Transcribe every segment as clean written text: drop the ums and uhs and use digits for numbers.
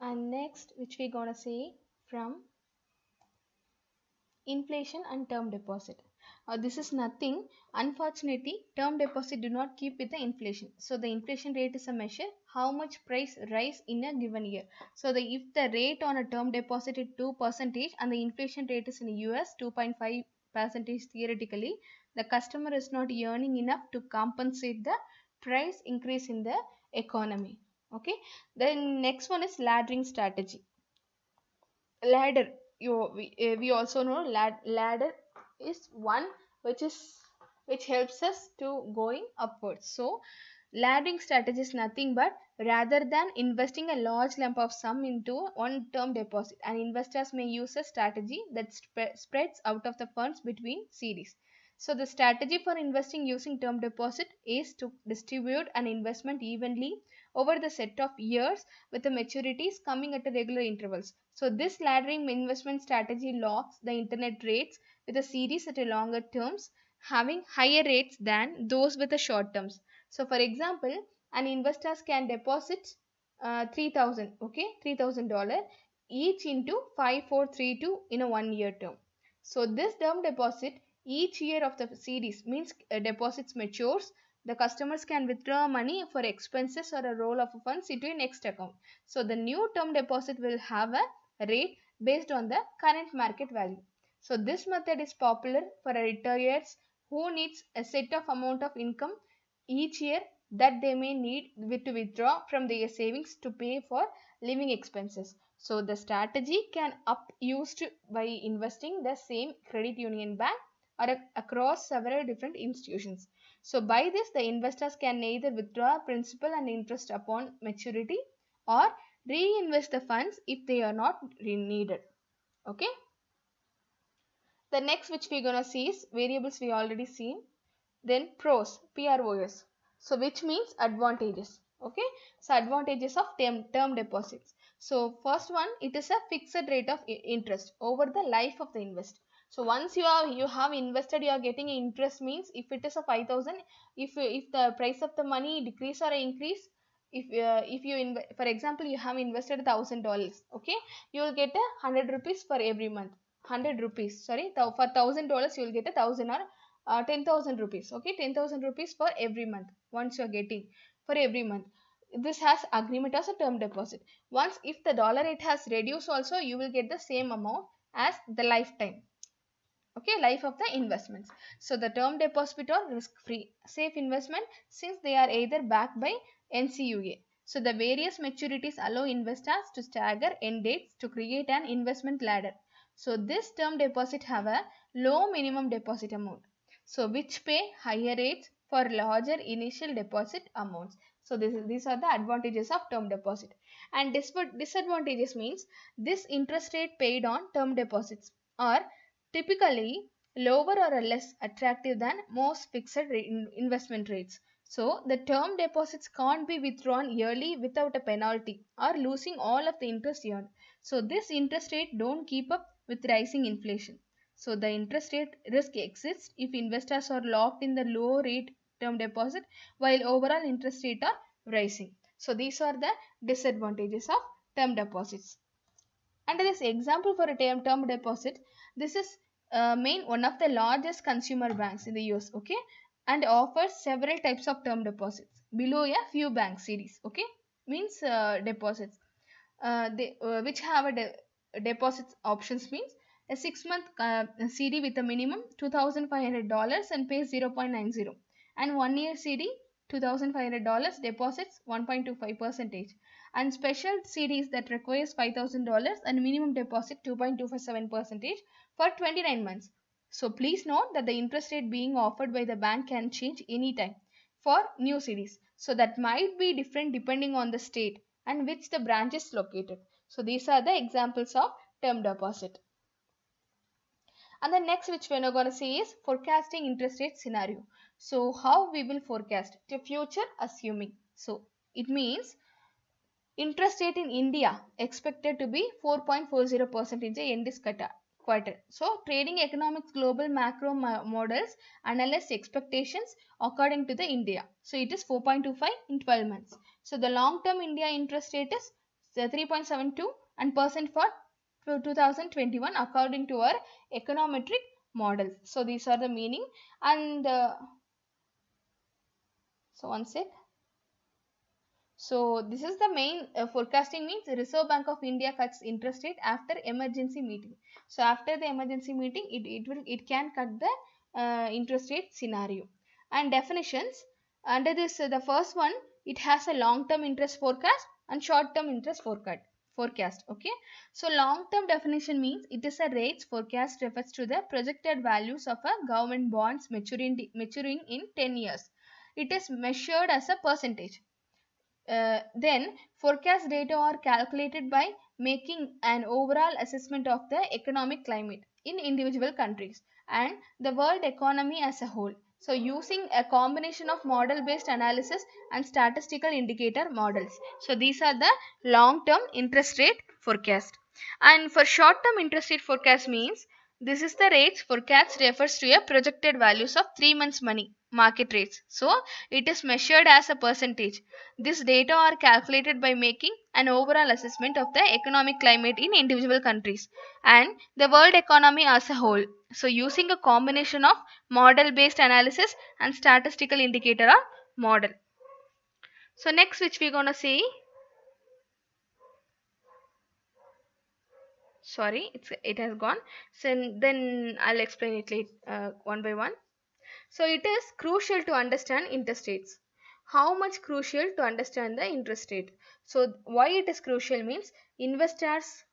And next, which we're gonna say from inflation and term deposit. This is nothing. Unfortunately, term deposit do not keep with the inflation. So the inflation rate is a measure how much price rise in a given year. So if the rate on a term deposit is 2% and the inflation rate is in US 2.5% theoretically, the customer is not earning enough to compensate the price increase in the economy. Okay. Then next one is laddering strategy. Ladder, we also know ladder is one which is which helps us to going upwards. So laddering strategy is nothing but rather than investing a large lump of sum into one term deposit, and investors may use a strategy that spreads out of the funds between series. So the strategy for investing using term deposit is to distribute an investment evenly over the set of years with the maturities coming at regular intervals. So this laddering investment strategy locks the internet rates with a series at a longer terms having higher rates than those with the short terms. So for example, an investors can deposit 3000, okay, $3000 each into 5432 in a 1 year term. So this term deposit each year of the series means deposits matures, the customers can withdraw money for expenses or a roll of funds into a next account. So the new term deposit will have a rate based on the current market value. So this method is popular for retirees who needs a set of amount of income each year that they may need to withdraw from their savings to pay for living expenses. So the strategy can up used by investing the same credit union bank or across several different institutions. So by this, the investors can either withdraw principal and interest upon maturity or reinvest the funds if they are not needed. Okay. The next which we're gonna see is variables we already seen. Then pros, PROS. So which means advantages. Okay. So advantages of term deposits. So first one, it is a fixed rate of interest over the life of the invest. So once you have invested, you are getting interest means if it is a 5000, if the price of the money decrease or increase, if you for example you have invested $1000, okay, you will get 100 rupees for every month. 100 rupees, sorry, for $1000 you will get 1000 or 10,000 rupees. Okay, 10,000 rupees for every month once you are getting for every month. This has agreement as a term deposit. Once if the dollar rate has reduced also, you will get the same amount as the lifetime. Okay, life of the investments. So the term deposit are risk free safe investment since they are either backed by NCUA. So the various maturities allow investors to stagger end dates to create an investment ladder. So this term deposit have a low minimum deposit amount, so which pay higher rates for larger initial deposit amounts. So these are the advantages of term deposit. And disadvantages means this interest rate paid on term deposits are typically lower or less attractive than most fixed investment rates. So the term deposits can't be withdrawn yearly without a penalty or losing all of the interest earned. So this interest rate don't keep up with rising inflation. So the interest rate risk exists if investors are locked in the low rate term deposit while overall interest rate are rising. So these are the disadvantages of term deposits. Under this example for a term deposit, this is main one of the largest consumer banks in the US, okay, and offers several types of term deposits below a few bank series, okay, means deposits which have a deposits options means a 6 month CD with a minimum $2,500 and pays 0.90, and 1 year CD $2,500 deposits 1.25 percentage, and special CDs that requires $5,000 and minimum deposit 2.27 percentage for 29 months. So please note that the interest rate being offered by the bank can change anytime for new CDs. So that might be different depending on the state and which the branch is located. So these are the examples of term deposit. And the next which we're going to see is forecasting interest rate scenario. So how we will forecast the future assuming. So it means interest rate in India expected to be 4.40% in the end this quarter. So trading economics global macro models analyze expectations according to the India. So it is 4.25 in 12 months. So the long term India interest rate is 3.72 and percent for 2021 according to our econometric models. So these are the meaning. And so one sec. So this is the main forecasting means the Reserve Bank of India cuts interest rate after emergency meeting. So after the emergency meeting, it can cut the interest rate scenario. And definitions under this, the first one, it has a long term interest forecast and short term interest forecast. Okay, so long term definition means it is a rates forecast refers to the projected values of a government bonds maturing in 10 years. It is measured as a percentage. Then forecast data are calculated by making an overall assessment of the economic climate in individual countries and the world economy as a whole. So using a combination of model based analysis and statistical indicator models. So these are the long term interest rate forecast. And for short term interest rate forecast means this is the rates forecast refers to a projected values of 3 months money market rates. So it is measured as a percentage. This data are calculated by making an overall assessment of the economic climate in individual countries and the world economy as a whole. So using a combination of model based analysis and statistical indicator or model. So next which we are gonna see, sorry it has gone. So then I'll explain it one by one. So it is crucial to understand interest rates. How much crucial to understand the interest rate? So why it is crucial means investors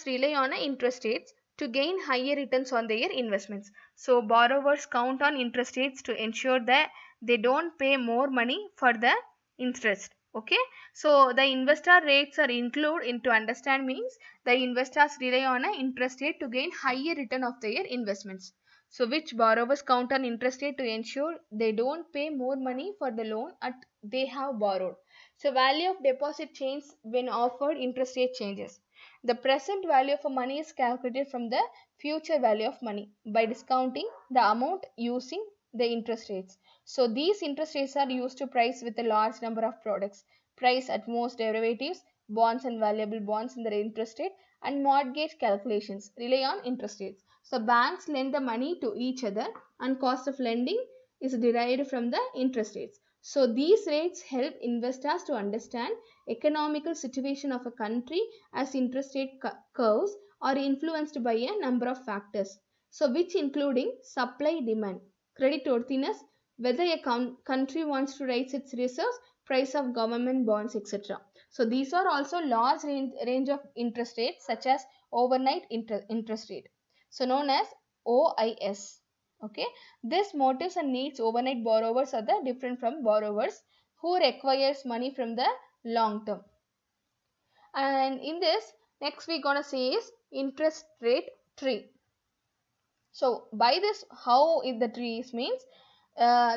rely on interest rates to gain higher returns on their investments. So borrowers count on interest rates to ensure that they don't pay more money for the interest. Okay, so the investor rates are included into understand means the investors rely on an interest rate to gain higher return of their investments. So which borrowers count on interest rate to ensure they don't pay more money for the loan at they have borrowed. So value of deposit changes when offered interest rate changes. The present value of money is calculated from the future value of money by discounting the amount using the interest rates. So these interest rates are used to price with a large number of products. Price at most derivatives, bonds and valuable bonds in the interest rate and mortgage calculations rely on interest rates. So banks lend the money to each other and cost of lending is derived from the interest rates. So these rates help investors to understand economical situation of a country as interest rate curves are influenced by a number of factors. So which including supply demand, credit worthiness, whether a country wants to raise its reserves, price of government bonds, etc. So these are also large range of interest rates such as overnight interest rate. So known as OIS. Okay, this motives and needs overnight borrowers are the different from borrowers who requires money from the long term. And in this next we gonna see is interest rate tree. So by this how is the trees means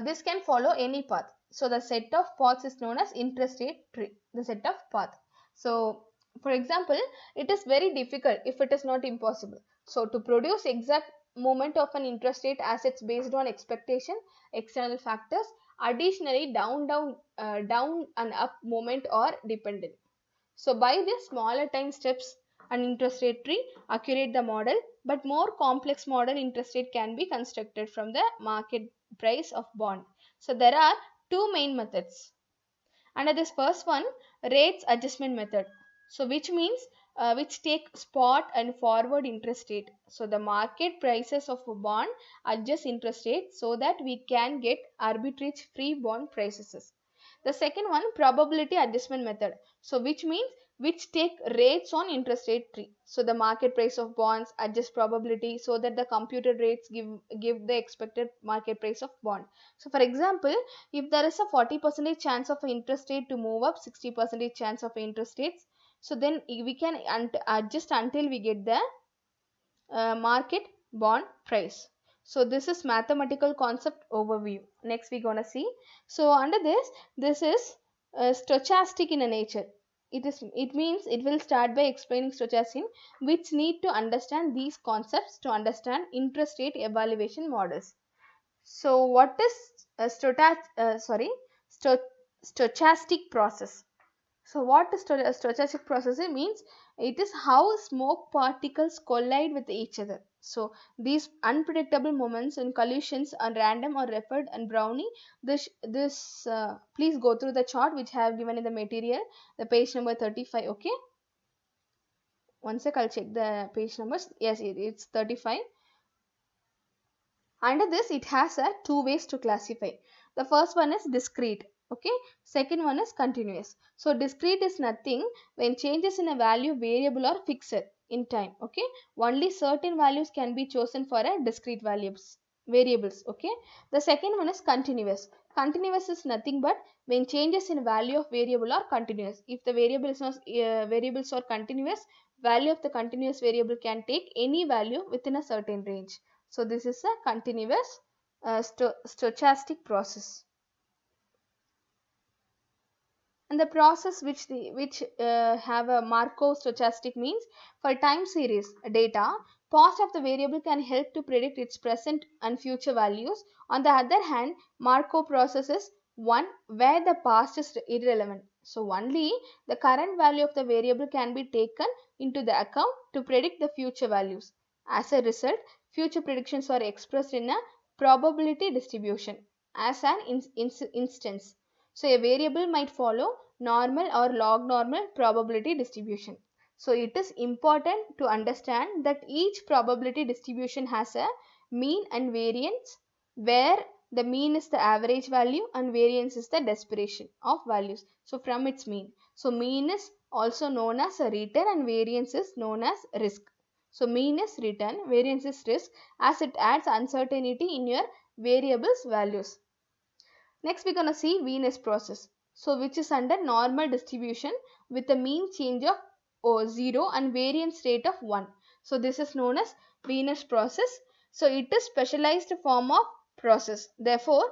this can follow any path. So the set of paths is known as interest rate tree, the set of path. So for example, it is very difficult if it is not impossible. So to produce exact movement of an interest rate assets based on expectation, external factors, additionally down and up movement are dependent. So by this smaller time steps and interest rate tree accurate the model, but more complex model interest rate can be constructed from the market price of bond. So there are two main methods. Under this first one, rates adjustment method. So which means which take spot and forward interest rate. So the market prices of a bond adjust interest rate so that we can get arbitrage free bond prices. The second one, probability adjustment method. So which means which take rates on interest rate tree. So the market price of bonds adjust probability so that the computed rates give the expected market price of bond. So for example, if there is a 40% chance of interest rate to move up, 60% chance of interest rates, so then we can adjust until we get the market bond price. So this is mathematical concept overview. Next we gonna see. So under this is stochastic in a nature. It means it will start by explaining stochastic, which need to understand these concepts to understand interest rate evaluation models. So what is a stochastic process? So what is stochastic processing means? It is how smoke particles collide with each other. So these unpredictable moments and collisions are random or referred and Brownie. This please go through the chart which I have given in the material, the page number 35. Okay, one sec, I'll check the page numbers. Yes, it's 35. Under this, it has two ways to classify. The first one is discrete. Okay. Second one is continuous. So discrete is nothing when changes in a value variable are fixed in time. Okay. Only certain values can be chosen for a discrete variables. Okay. The second one is continuous. Continuous is nothing but when changes in value of variable are continuous. If the variable is not, variables are continuous, value of the continuous variable can take any value within a certain range. So this is a continuous stochastic process. And the process which have a Markov stochastic means for time series data, past of the variable can help to predict its present and future values. On the other hand, Markov process is one where the past is irrelevant. So only the current value of the variable can be taken into the account to predict the future values. As a result, future predictions are expressed in a probability distribution. As an instance, so a variable might follow normal or log normal probability distribution. So it is important to understand that each probability distribution has a mean and variance, where the mean is the average value and variance is the desperation of values. So from its mean. So mean is also known as a return and variance is known as risk. So mean is return, variance is risk, as it adds uncertainty in your variables values. Next, we're going to see Venus process. So, which is under normal distribution with a mean change of 0 and variance rate of 1. So, this is known as Venus process. So, it is specialized form of process. Therefore,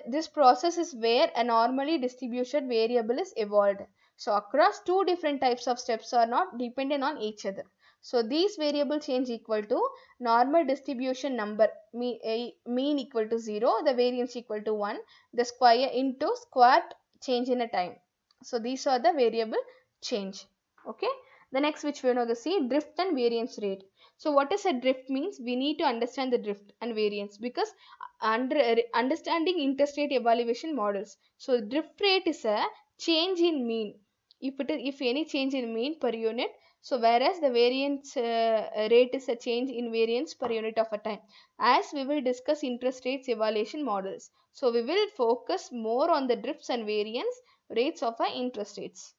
this process is where a normally distributed variable is evolved. So, across two different types of steps are not dependent on each other. So, these variable change equal to normal distribution number, mean equal to 0, the variance equal to 1, the square into squared change in a time. So these are the variable change. Okay. The next which we are going to see, drift and variance rate. So what is a drift means? We need to understand the drift and variance because understanding interest rate evaluation models. So drift rate is a change in mean. If any change in mean per unit. So whereas the variance rate is a change in variance per unit of a time. As we will discuss interest rates evaluation models. So we will focus more on the drifts and variance rates of our interest rates.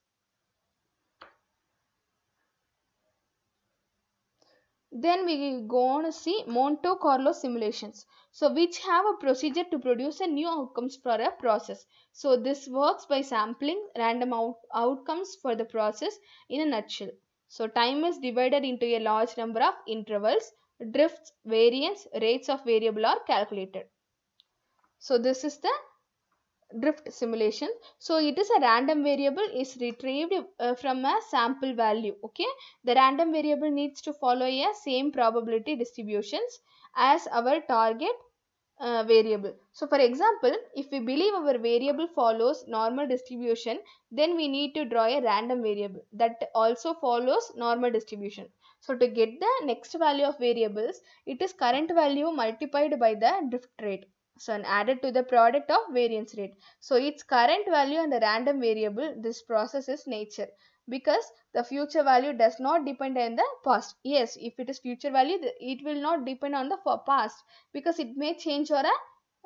Then we go on to see Monte Carlo simulations. So which have a procedure to produce a new outcomes for a process. So this works by sampling random outcomes for the process in a nutshell. So time is divided into a large number of intervals. Drifts, variance, rates of variable are calculated. So this is the drift simulation. So it is a random variable is retrieved from a sample value. Okay, the random variable needs to follow a same probability distributions as our target variable. So for example, if we believe our variable follows normal distribution, then we need to draw a random variable that also follows normal distribution. So to get the next value of variables, it is current value multiplied by the drift rate. So and added to the product of variance rate. So its current value and the random variable, this process is nature because the future value does not depend on the past. Yes, if it is future value, it will not depend on the past because it may change or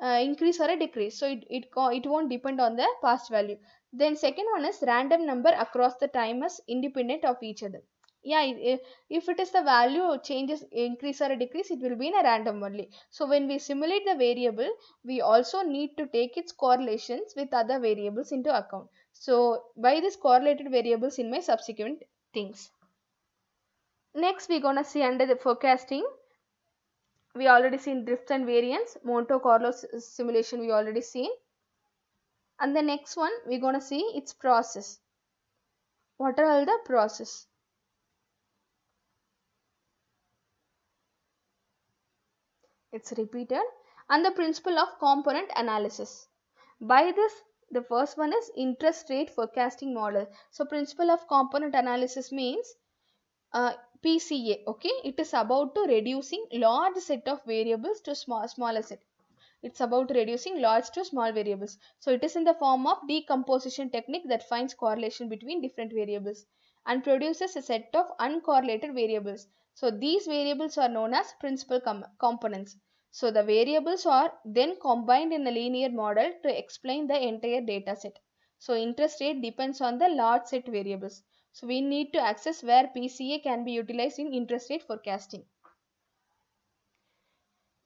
increase or a decrease. So it won't depend on the past value. Then second one is random number across the time is independent of each other. Yeah, if it is the value changes increase or a decrease, it will be in a random only. So when we simulate the variable, we also need to take its correlations with other variables into account. So by this correlated variables in my subsequent things. Next we're gonna see under the forecasting. We already seen drift and variance. Monte Carlo simulation we already seen. And the next one we're gonna see its process. What are all the process? It's repeated. And the principle of component analysis. By this The first one is interest rate forecasting model. So principle of component analysis means uh, PCA. Okay, it is about to reducing large set of variables to smaller set. It's about reducing large to small variables. So it is in the form of decomposition technique that finds correlation between different variables and produces a set of uncorrelated variables. So these variables are known as principal components. So the variables are then combined in a linear model to explain the entire data set. So interest rate depends on the large set variables. So we need to access where PCA can be utilized in interest rate forecasting.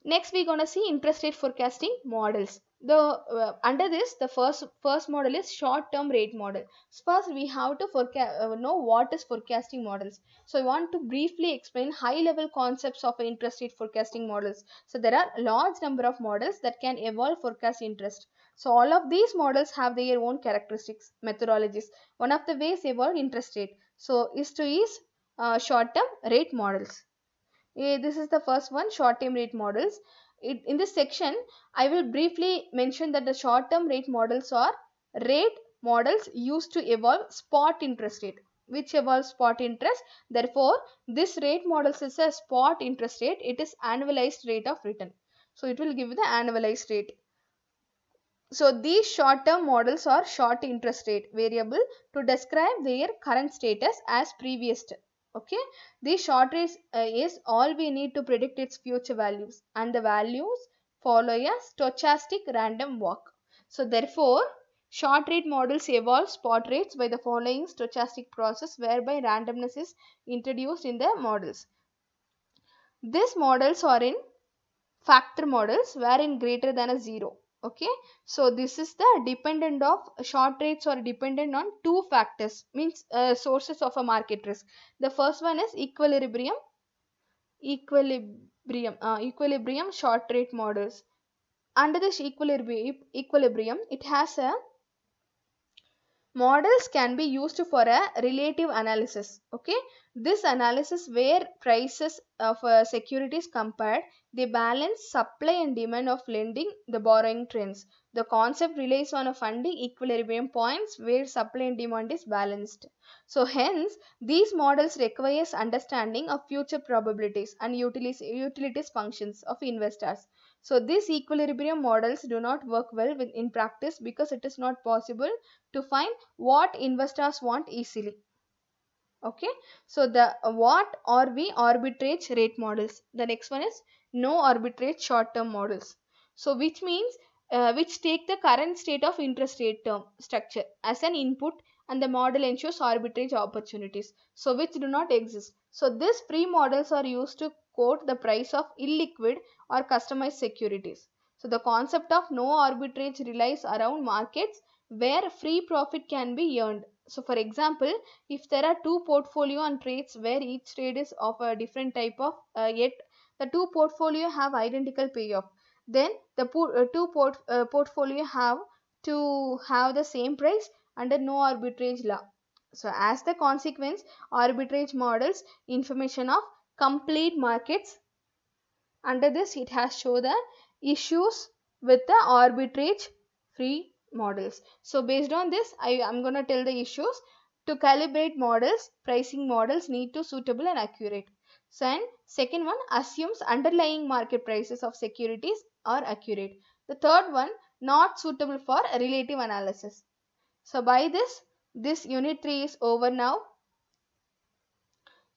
Next, we're gonna see interest rate forecasting models. The under this, the first model is short term rate model. So first, we have to know what is forecasting models. So I want to briefly explain high level concepts of interest rate forecasting models. So there are a large number of models that can evolve forecast interest. So all of these models have their own characteristics, methodologies. One of the ways evolve interest rate so is to use short term rate models. This is the first one, short term rate models. In this section, I will briefly mention that the short term rate models are rate models used to evolve spot interest rate, which evolves spot interest. Therefore, this rate models is a spot interest rate. It is annualized rate of return. So it will give the annualized rate. So these short-term models are short interest rate variable to describe their current status as previous. Okay, these short rates is all we need to predict its future values, and the values follow a stochastic random walk. So therefore, short rate models evolve spot rates by the following stochastic process whereby randomness is introduced in the models. These models are in factor models wherein greater than a 0. Okay, so this is the dependent of short rates or dependent on two factors, means sources of a market risk. The first one is equilibrium short rate models. Under this equilibrium, it has a models can be used for a relative analysis. Okay, this analysis where prices of securities compared, they balance supply and demand of lending the borrowing trends. The concept relies on a funding equilibrium points where supply and demand is balanced. So hence these models requires understanding of future probabilities and utilities functions of investors. So these equilibrium models do not work well in practice because it is not possible to find what investors want easily. Okay, so the what are we arbitrage rate models. The next one is no arbitrage short term models, so which means which take the current state of interest rate term structure as an input, and the model ensures arbitrage opportunities so which do not exist. So these free models are used to quote the price of illiquid or customized securities. So the concept of no arbitrage relies around markets where free profit can be earned. So for example, if there are two portfolio and trades where each trade is of a different type of yet the two portfolio have identical payoff, then the portfolio have to have the same price under no arbitrage law. So as the consequence, arbitrage models information of complete markets. Under this, it has shown the issues with the arbitrage free models. So based on this, I am going to tell the issues. To calibrate models, pricing models need to suitable and accurate. So and second one assumes underlying market prices of securities are accurate. The third one not suitable for relative analysis. So by this unit 3 is over now.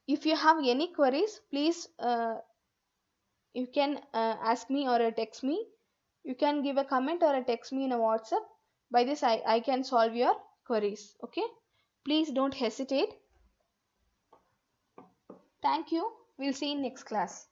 If you have any queries, please you can ask me or text me. You can give a comment or a text me in a WhatsApp. By this I can solve your queries. Okay, please don't hesitate. Thank you. We'll see you in next class.